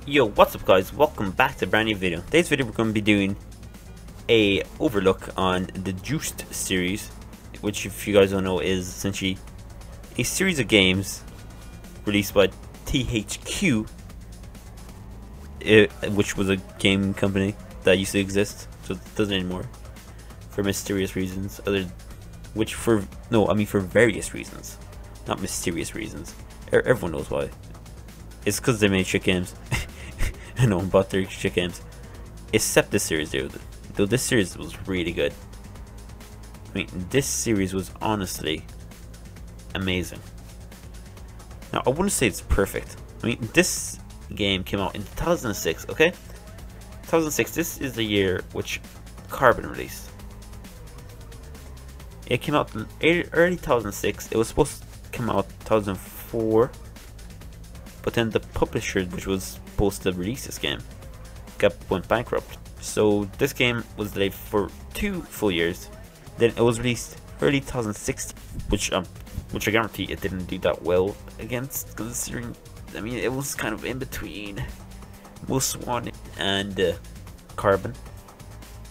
Yo, what's up guys, welcome back to a brand new video. Today's video we're going to be doing a overlook on the Juiced series, which if you guys don't know is essentially a series of games released by THQ, which was a game company that used to exist, so it doesn't anymore, for mysterious reasons, for various reasons, not mysterious reasons. Everyone knows why. It's because they made shit games. And no one bought their shit games. Except this series, dude. Though this series was really good. I mean, this series was honestly amazing. Now, I wouldn't say it's perfect. I mean, this game came out in 2006, okay? 2006, this is the year which Carbon released. It came out in early 2006. It was supposed to come out 2004. But then the publisher, which was supposed to release this game, went bankrupt. So this game was delayed for 2 full years. Then it was released early 2016, which I guarantee it didn't do that well against, considering, I mean, it was kind of in between Most Wanted and Carbon,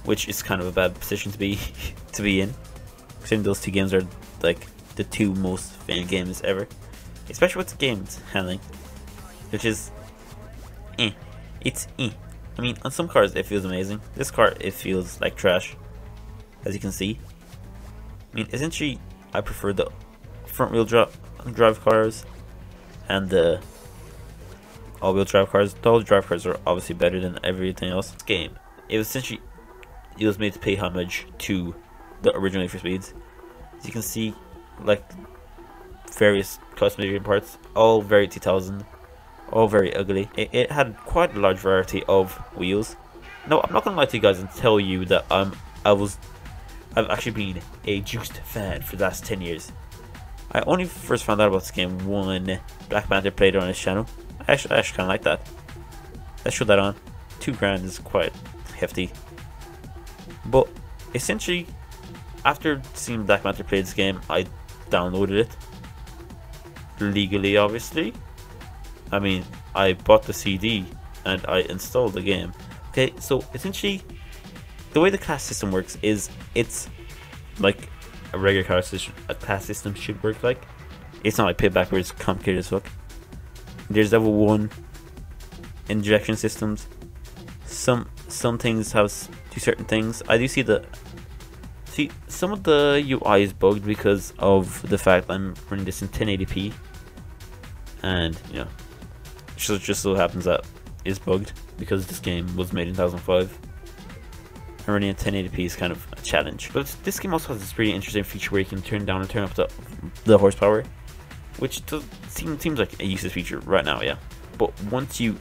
which is kind of a bad position to be in, considering those two games are like the 2 most fan games ever, especially with the games handling, which is it's I mean, on some cars it feels amazing. This car, it feels like trash, as you can see. I mean, essentially I prefer the front wheel drive cars and the all wheel drive cars. The all drive cars are obviously better than everything else. This game, it was made to pay homage to the original Need for Speeds. As you can see, like, various customization parts, all very 2000, all very ugly. It had quite a large variety of wheels. No, I'm not gonna lie to you guys and tell you that I've actually been a Juiced fan for the last 10 years. I only first found out about this game when Black Panther played it on his channel. I actually kind of like that. Let's show that on. $2,000 is quite hefty. But essentially, after seeing Black Panther play this game, I downloaded it legally, obviously. I mean, I bought the CD and I installed the game. Okay, so essentially, the way the class system works is it's like a regular class system should work like. It's not like Payback where it's complicated as fuck. There's level 1 injection systems. Some things do certain things. I do see some of the UI is bugged because of the fact I'm running this in 1080p, and you know, just so happens that is bugged because this game was made in 2005. And running at 1080p is kind of a challenge. But this game also has this really interesting feature where you can turn down and turn up the horsepower, which seems like a useless feature right now, yeah. But once you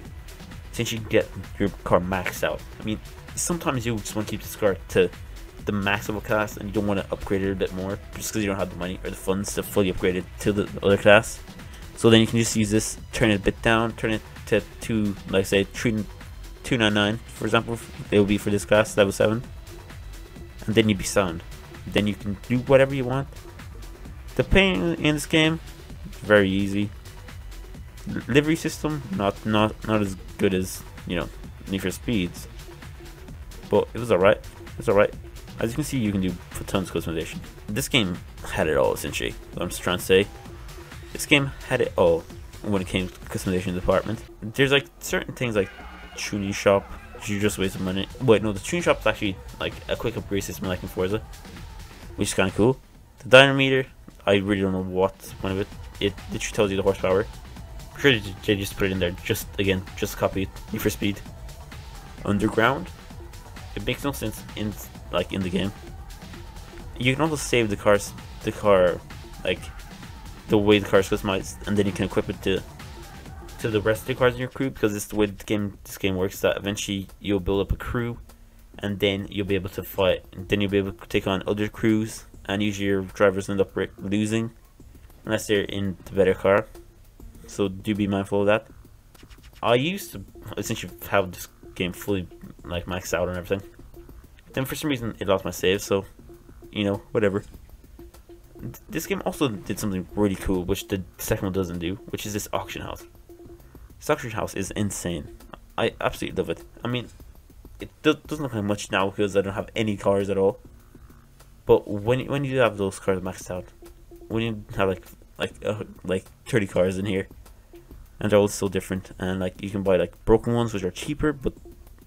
essentially get your car maxed out, I mean, sometimes you just want to keep this car to the max level class and you don't want to upgrade it a bit more just because you don't have the money or the funds to fully upgrade it to the other class. So then you can just use this, turn it a bit down, turn it to like say 299 for example. It will be for this class, level 7, and then you'd be sound. Then you can do whatever you want. The playing in this game, very easy. Livery system, not as good as, you know, Need for Speeds, but it was alright. It's alright. As you can see, you can do tons of customization. This game had it all, essentially. What I'm just trying to say, this game had it all when it came to the customization department. There's like certain things like tuning shop, which you just waste money. Wait, no, the tuning shop is actually like a quick upgrade system like in Forza, which is kind of cool. The dynamometer, I really don't know what's the point of it. It literally tells you the horsepower. I'm sure they just put it in there just copy Need for Speed. Underground, it makes no sense in the game. You can also save the car like the way the car is customized, and then you can equip it to the rest of the cars in your crew, because it's the way this game works, that eventually you'll build up a crew and then you'll be able to fight, and then you'll be able to take on other crews, and usually your drivers end up losing unless they're in the better car, so do be mindful of that. I used to essentially have this game fully like maxed out and everything. Then for some reason it lost my save, so you know, whatever. This game also did something really cool, which the second one doesn't do, which is this auction house. This auction house is insane. I absolutely love it. I mean, it doesn't look like much now because I don't have any cars at all. But when you have those cars maxed out, when you have like 30 cars in here, and they're all so different, and like you can buy like broken ones which are cheaper, but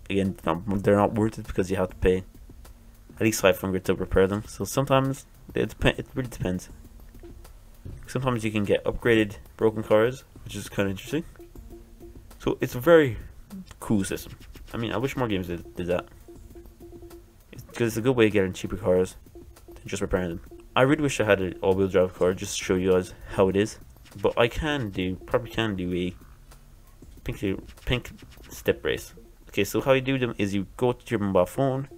again they're not worth it because you have to pay at least 500 to repair them. So sometimes it really depends. Sometimes you can get upgraded broken cars, which is kind of interesting. So it's a very cool system. I mean, I wish more games did that, because it's a good way of getting cheaper cars than just repairing them. I really wish I had an all-wheel drive car just to show you guys how it is, but I probably can do a pink step race. Okay, so how you do them is you go to your mobile phone,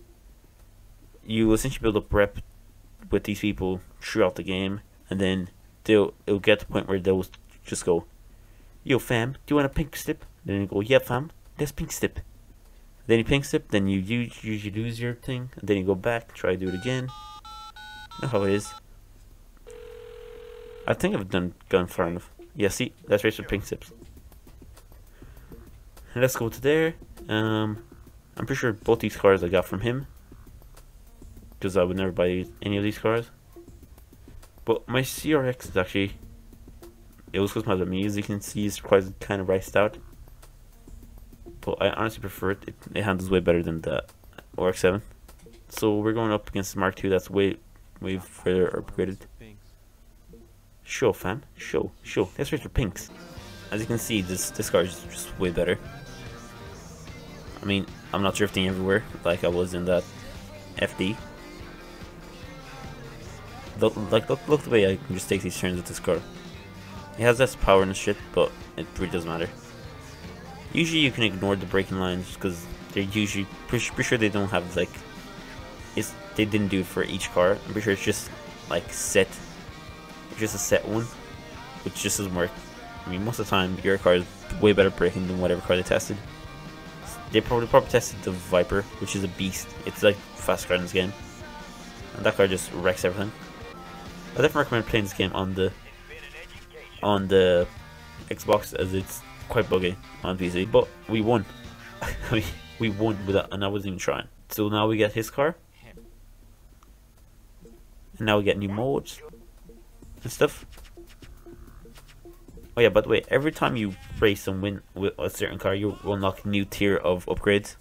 you essentially build up rep with these people throughout the game, and then it'll get to the point where they'll just go, "Yo fam, do you want a pink step?" Then you go, "Yeah fam, let's pink step." Then you pink step, then you usually lose your thing, and then you go back, try to do it again. You know how it is. I think I've gone far enough. Yeah, see, let's race with pink steps. And let's go to there. I'm pretty sure both these cars I got from him, because I would never buy any of these cars. But my CRX is actually, it was customized by me, as you can see, it's quite kind of riced out. But I honestly prefer it. It handles way better than the ORX-7. So we're going up against the Mark II that's way further upgraded. Show fam, show. Let's race for pinks. As you can see, this car is just way better. I mean, I'm not drifting everywhere like I was in that FD. Look the way I can just take these turns with this car. It has less power and shit, but it really doesn't matter. Usually you can ignore the braking lines because they're usually pretty sure they don't have like, they didn't do it for each car. I'm pretty sure it's just like set. Just a set one, which just doesn't work. I mean, most of the time your car is way better braking than whatever car they tested. They probably tested the Viper, which is a beast. It's like fast car in this game, and that car just wrecks everything. I definitely recommend playing this game on the Xbox, as it's quite buggy on PC. But we won. I mean, we won with that, and I wasn't even trying. So now we get his car, and now we get new modes and stuff. Oh yeah, by the way, every time you race and win with a certain car, you will unlock a new tier of upgrades.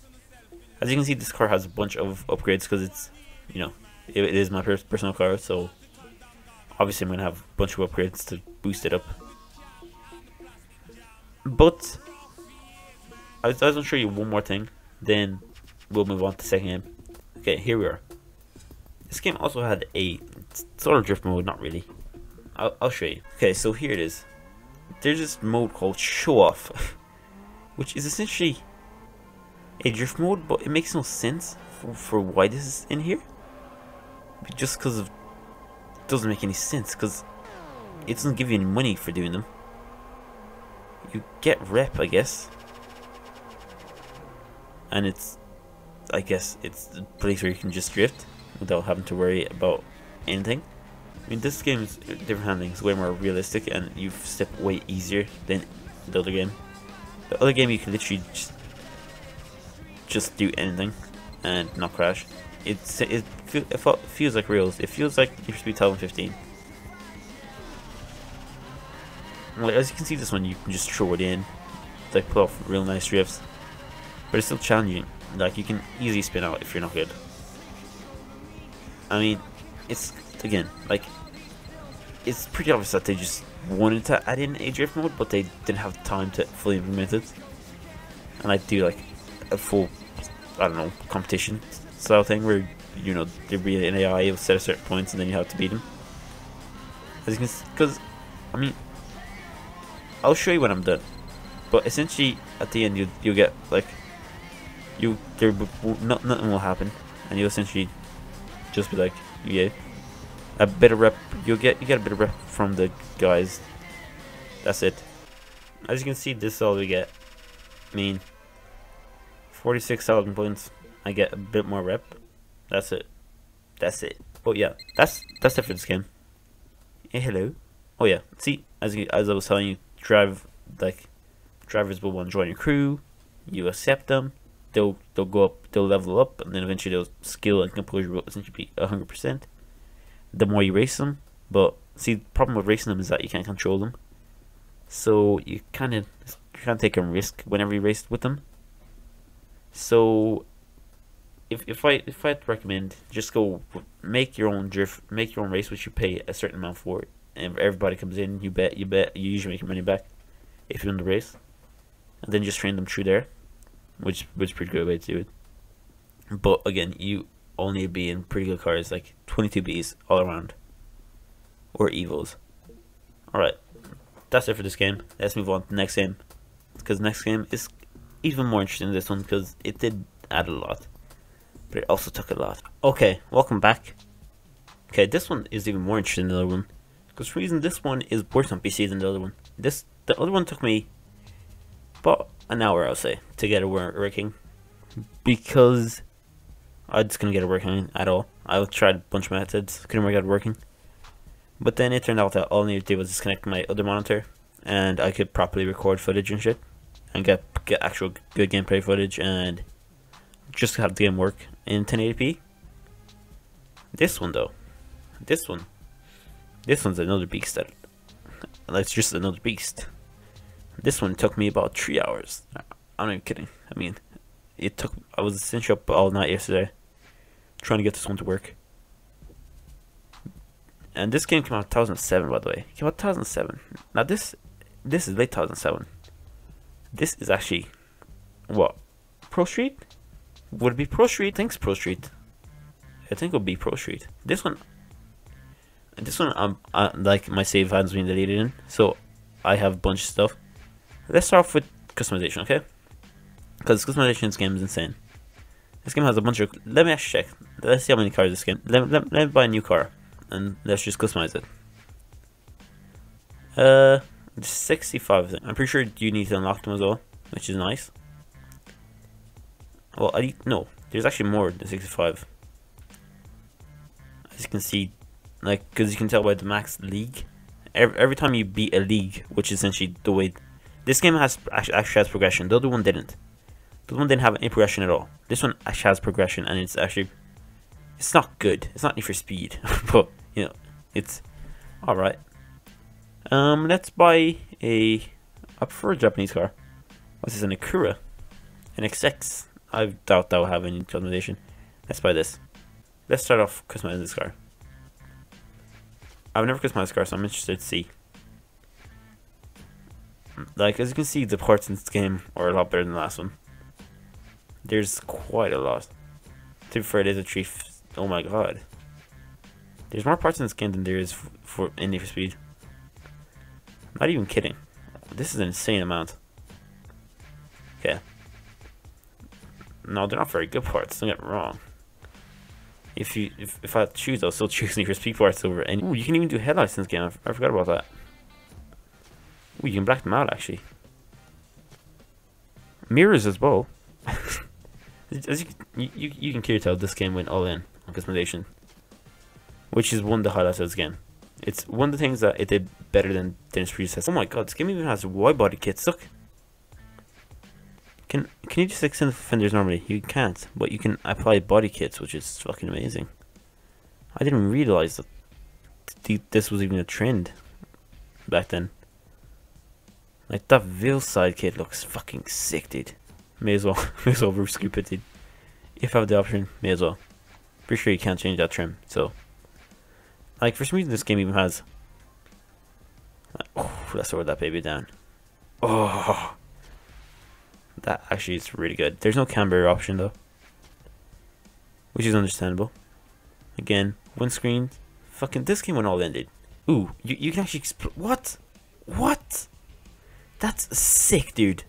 As you can see, this car has a bunch of upgrades because it's, you know, it is my personal car, so obviously I'm going to have a bunch of upgrades to boost it up. But I was going to show you one more thing, then we'll move on to the second game. Okay, here we are. This game also had a sort of drift mode, not really. I'll show you. Okay, so here it is. There's this mode called Show Off, which is essentially a drift mode, but it makes no sense for why this is in here. Just because it doesn't make any sense, because it doesn't give you any money for doing them. You get rep, I guess, and I guess it's the place where you can just drift without having to worry about anything. I mean, this game's different handling is way more realistic, and you step way easier than the other game. The other game you can literally just do anything and not crash. It feels like reals. It feels like Need for Speed 2015. Like, as you can see, this one you can just throw it in, like pull off real nice drifts, but it's still challenging. Like, you can easily spin out if you're not good. I mean, it's, again, like, it's pretty obvious that they just wanted to add in a drift mode, but they didn't have time to fully implement it. And I do like a full, I don't know, competition style thing where, you know, there'd be an AI, you'll set a certain points and then you have to beat them. As you can see, because, I mean, I'll show you when I'm done. But essentially, at the end, you'll get like, nothing will happen, and you'll essentially just be like, yeah, a bit of rep. You get a bit of rep from the guys. That's it. As you can see, this is all we get. I mean, 46,000 points. I get a bit more rep. That's it. That's it. But yeah, that's it for this game. Hey, hello. Oh yeah. See, as I was telling you, drivers will want to join your crew. you accept them, they'll go up, they'll level up, and then eventually they'll skill and composure will essentially be 100%. The more you race them, but see, the problem with racing them is that you can't control them, so you can't take a risk whenever you race with them. So if I had to recommend, just go make your own race, which you pay a certain amount for, and if everybody comes in, you usually make your money back if you win the race, and then just train them through there, which is a pretty good way to do it. But again, you only be in pretty good cars like 22Bs all around, or Evos. Alright, that's it for this game. Let's move on to the next game, because the next game is even more interesting than this one, because it did add a lot, but it also took a lot. Okay, welcome back. Okay, this one is even more interesting than the other one, because for some reason this one is worse on PC than the other one. The other one took me about an hour, I'll say, to get it working, because I just couldn't get it working at all. I tried a bunch of methods, couldn't get it working. But then it turned out that all I needed to do was disconnect my other monitor, and I could properly record footage and shit, and get actual good gameplay footage, and just have the game work in 1080p. This one though, this one's another beast. It's just another beast. This one took me about 3 hours. I'm not even kidding. I mean, I was essentially up all night yesterday trying to get this one to work. And this game came out in 2007, by the way. It came out in 2007. Now this is late 2007. This is actually what? Pro Street? Would it be Pro Street? I think it's Pro Street. I think it would be Pro Street. This one, like my save hasn't been deleted in, so I have a bunch of stuff. Let's start off with customization, okay? Because customization in this game is insane. This game has a bunch of. Let me actually check. Let's see how many cars this game. Let me buy a new car, and let's just customize it. 65. I'm pretty sure you need to unlock them as well, which is nice. Well, no, there's actually more than 65. As you can see, like, because you can tell by the max league. Every time you beat a league, which is essentially the way this game actually has progression. The other one didn't. The other one didn't have any progression at all. This one actually has progression, and it's not good. It's not Need for Speed, but you know, it's all right. Let's buy I prefer a Japanese car. What's this? An Acura, an XX. I doubt that will have any customization. Let's buy this. Let's start off customizing this car. I've never customized a car, so I'm interested to see. Like, as you can see, the parts in this game are a lot better than the last one. There's quite a lot. To be fair, there's a tree. Oh my god. There's more parts in this game than there is for Need for Speed. Not even kidding. This is an insane amount. Okay. No, they're not very good parts, don't get me wrong. If I had to choose, I'll still choose Need for Speed parts over any. Ooh, you can even do headlights in this game. I forgot about that. Ooh, you can black them out actually. Mirrors as well. As you can clearly tell, this game went all in on customization, which is one of the highlights of this game. It's one of the things that it did better than its predecessor. Oh my god, this game even has wide body kits. Look. Can you just extend the fenders normally? You can't, but you can apply body kits, which is fucking amazing. I didn't realize that this was even a trend back then. Like, that Ville side kit looks fucking sick, dude. May as well rescoop it, dude. If I have the option, may as well. Pretty sure you can't change that trim, so. Like, for some reason this game even has. Oh, let's throw that baby down. Oh. That actually is really good. There's no camber option though, which is understandable. Again, windscreen. Fucking this game went all in, dude. Ooh, you can actually what? What? That's sick, dude.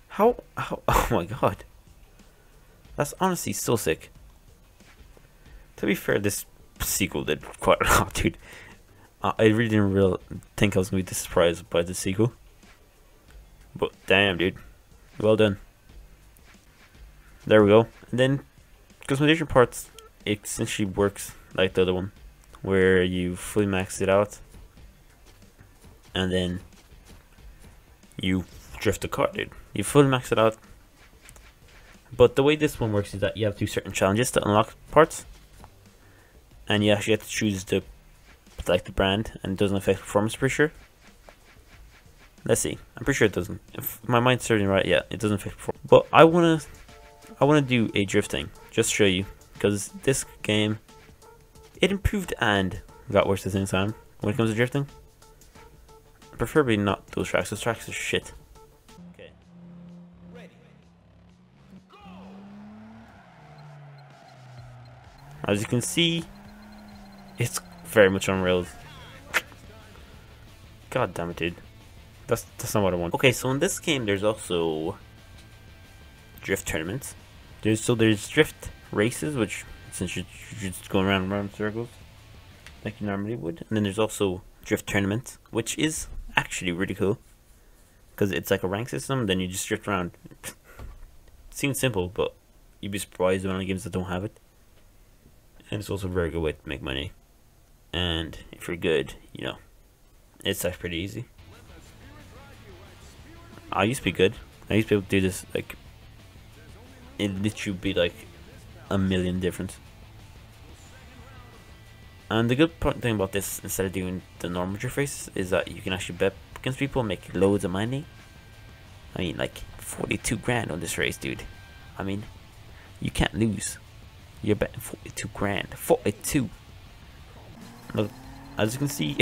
How? Oh my god. That's honestly so sick. To be fair, this sequel did quite a lot, dude. I really didn't think I was gonna be this surprised by the sequel. But damn, dude. Well done. There we go. And then customization parts, it essentially works like the other one, where you fully max it out and then you drift the car, dude. You fully max it out. But the way this one works is that you have to do certain challenges to unlock parts, and you actually have to choose the brand, and it doesn't affect performance. Pretty sure. Let's see. I'm pretty sure it doesn't. If my mind's serving right, yeah, it doesn't affect performance. But I wanna do a drifting just to show you, because this game, it improved and got worse at the same time when it comes to drifting. Preferably not those tracks. Those tracks are shit. Okay. As you can see, it's very much on rails. God damn it, dude. That's not what I want. Okay, so in this game, there's also drift tournaments. There's drift races, which since you're just going around in circles like you normally would, and then there's also drift tournaments, which is actually really cool because it's like a rank system. Then you just drift around. It seems simple, but you'd be surprised amount of games that don't have it. And it's also a very good way to make money. And if you're good, you know, it's actually pretty easy. I used to be good. I used to be able to do this, like, it literally would be like a million difference. And the good thing about this, instead of doing the normal drift races, is that you can actually bet against people and make loads of money. I mean, like 42 grand on this race, dude. I mean, you can't lose. You're betting 42 grand. 42. Look, as you can see,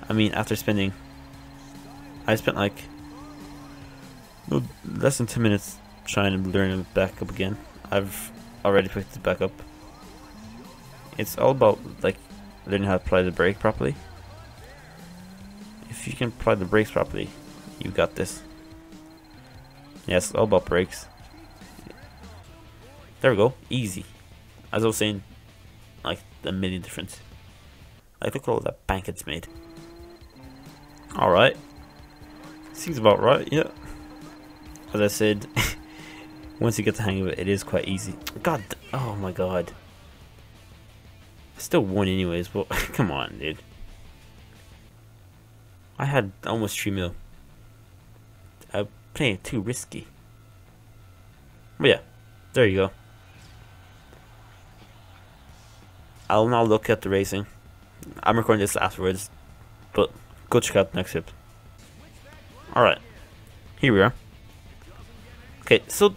I mean, after spending, I spent like less than 10 minutes trying to learn it back up again. I've already picked it back up. It's all about like learning how to apply the brake properly. If you can apply the brakes properly, you got this. Yes, it's all about brakes. There we go, easy. As I was saying, like a million difference. Like look at all that bank it's made. Alright. Seems about right, yeah. As I said, once you get the hang of it, it is quite easy. God, oh my god. I still won anyways, but come on, dude. I had almost 3 mil. I'm playing it too risky. But yeah, there you go. I'll now look at the racing. I'm recording this afterwards, but go check out the next clip. Alright, here we are. Okay, so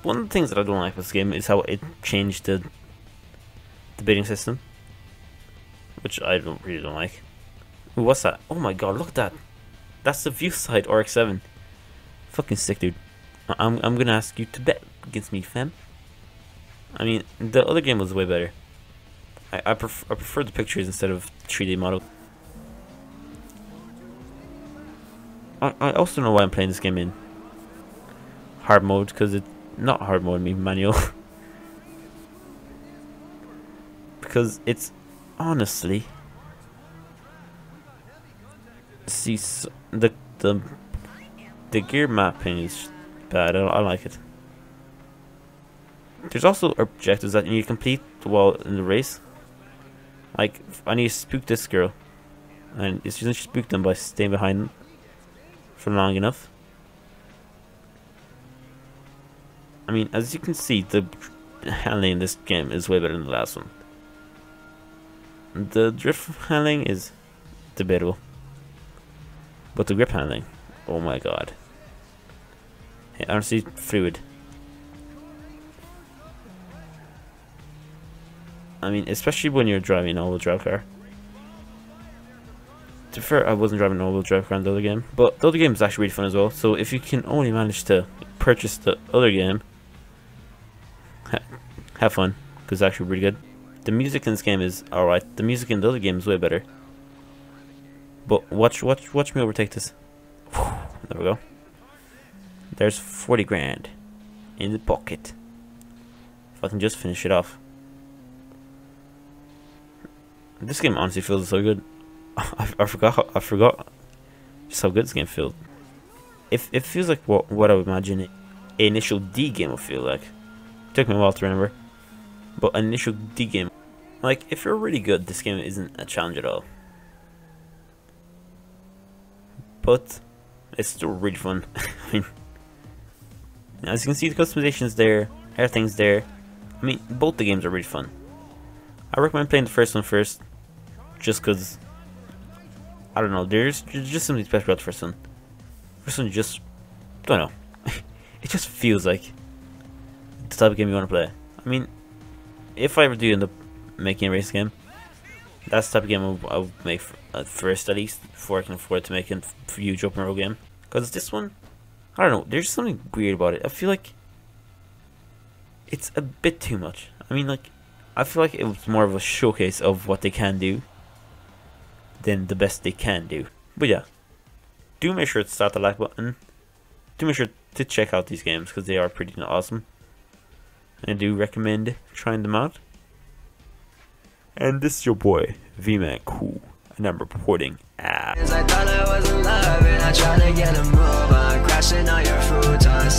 one of the things that I don't like with this game is how it changed the bidding system, which I really don't like. Ooh, what's that? Oh my god, look at that. That's the view side RX-7. Fucking sick, dude. I'm gonna ask you to bet against me, fam. I mean, the other game was way better. I prefer the pictures instead of 3D model. I also know why I'm playing this game in hard mode, because it's not hard mode, I mean manual. Because it's honestly, see, the gear mapping is bad. I don't like it. There's also objectives that you need to complete while in the race. Like, I need to spook this girl, and it's just spook them by staying behind them for long enough. I mean, as you can see, the handling in this game is way better than the last one. The drift handling is debatable, but the grip handling, oh my god. Hey, honestly, fluid. I mean, especially when you're driving an all-wheel drive car. To be fair, I wasn't driving an all-wheel drive car in the other game, but the other game is actually really fun as well. So if you can only manage to purchase the other game, have fun, because it's actually really good. The music in this game is alright. The music in the other game is way better. But watch me overtake this. There we go. There's 40 grand in the pocket. If I can just finish it off. This game honestly feels so good. I forgot just how good this game feels. It feels like what I would imagine an initial D game would feel like. It took me a while to remember, but an initial D game, like if you're really good, this game isn't a challenge at all. But it's still really fun. I mean, As you can see, the customization's there, everything's there. I mean, both the games are really fun. I recommend playing the first one first, just because, I don't know, there's just something special about the first one. First one just, don't know, it just feels like the type of game you want to play. I mean, if I ever do end up making a race game, that's the type of game I would make at first, at least, before I can afford to make a huge open world game. Because this one, I don't know, there's something weird about it. I feel like it's a bit too much. I mean, like, I feel like it was more of a showcase of what they can do than the best they can do. But yeah, do make sure to start the like button. Do make sure to check out these games because they are pretty awesome. And I do recommend trying them out. And this is your boy, Vmancool, and I'm reporting out. I thought I was in love and I tried to get a move on, crashing on your futon.